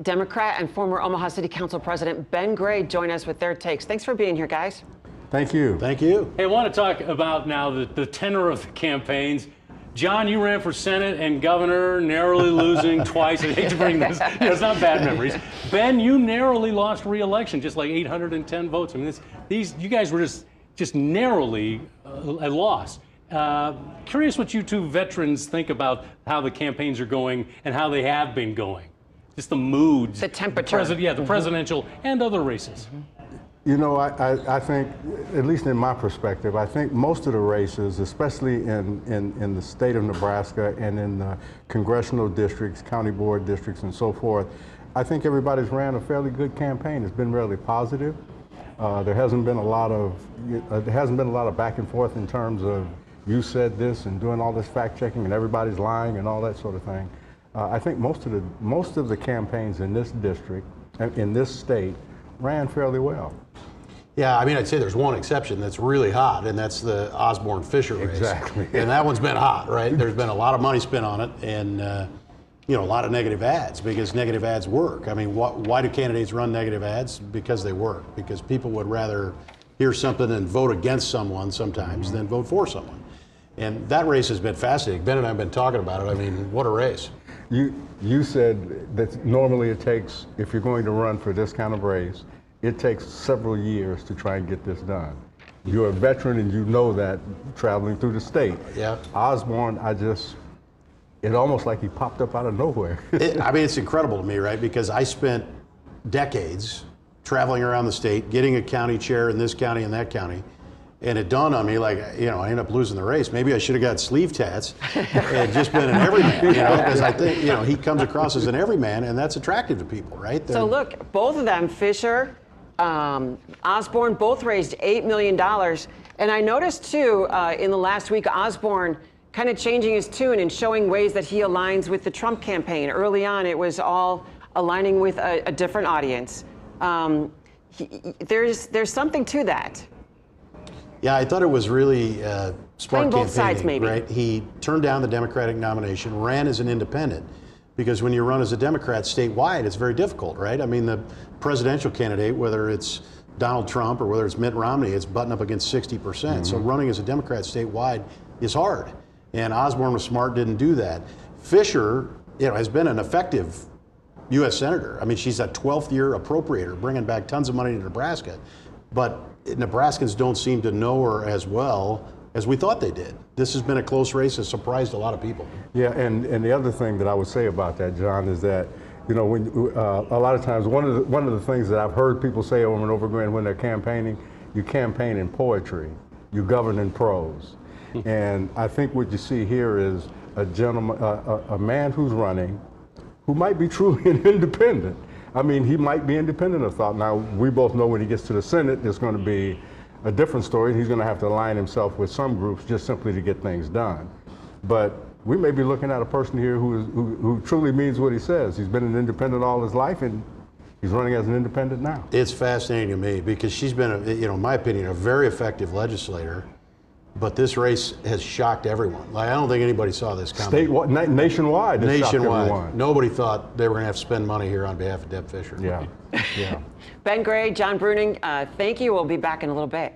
Democrat and former Omaha City Council President Ben Gray join us with their takes. Thanks for being here, guys. Thank you. Thank you. Hey, I want to talk about now the tenor of the campaigns. John, you ran for Senate and governor, narrowly losing twice. I hate to bring this. It's not bad memories. Ben, you narrowly lost re-election, just like 810 votes. I mean, you guys were just narrowly a loss. Curious what you two veterans think about how the campaigns are going and how they have been going. Just the moods. The temperature. The presidential and other races. You know, I think, at least in my perspective, I think most of the races, especially in the state of Nebraska and in the congressional districts, county board districts, and so forth, I think everybody's ran a fairly good campaign. It's been really positive. There hasn't been a lot of back and forth in terms of you said this and doing all this fact checking and everybody's lying and all that sort of thing. I think most of the campaigns in this district and in this state ran fairly well. Yeah, I mean, I'd say there's one exception that's really hot, and that's the Osborne-Fisher race. Exactly. And that one's been hot, right? There's been a lot of money spent on it, and a lot of negative ads, because negative ads work. I mean, why do candidates run negative ads? Because they work. Because people would rather hear something and vote against someone sometimes than vote for someone. And that race has been fascinating. Ben and I have been talking about it. I mean, what a race. You said that normally it takes, if you're going to run for this kind of race, it takes several years to try and get this done. You're a veteran and you know that traveling through the state. Yeah. Osborne, it almost like he popped up out of nowhere. I mean, it's incredible to me, right? Because I spent decades traveling around the state, getting a county chair in this county and that county. And it dawned on me, like, I ended up losing the race. Maybe I should have got sleeve tats and just been an everyman, because I think, he comes across as an everyman, and that's attractive to people, right? So look, both of them, Fisher, Osborne, both raised $8 million. And I noticed, too, in the last week, Osborne kind of changing his tune and showing ways that he aligns with the Trump campaign. Early on, it was all aligning with a different audience. There's something to that. Yeah, I thought it was really smart Playing both sides, maybe. Right? He turned down the Democratic nomination, ran as an independent, because when you run as a Democrat statewide, it's very difficult, right? I mean, the presidential candidate, whether it's Donald Trump or whether it's Mitt Romney, it's butting up against 60%. Mm-hmm. So running as a Democrat statewide is hard. And Osborne was smart, didn't do that. Fisher, has been an effective U.S. Senator. I mean, she's a 12th year appropriator, bringing back tons of money to Nebraska. But Nebraskans don't seem to know her as well as we thought they did. This has been a close race. It's surprised a lot of people. Yeah, and the other thing that I would say about that, John, is that, when a lot of times one of the things that I've heard people say over and over again when they're campaigning, you campaign in poetry, you govern in prose. And I think what you see here is a gentleman, a man who's running, who might be truly an independent. I mean, he might be independent of thought. Now, we both know when he gets to the Senate, it's going to be a different story. He's going to have to align himself with some groups just simply to get things done. But we may be looking at a person here who truly means what he says. He's been an independent all his life, and he's running as an independent now. It's fascinating to me because she's been, in my opinion, a very effective legislator. But this race has shocked everyone. Like, I don't think anybody saw this coming. Nationwide. Nationwide. Nobody thought they were going to have to spend money here on behalf of Deb Fisher. Yeah. Yeah. Ben Gray, John Bruning, thank you. We'll be back in a little bit.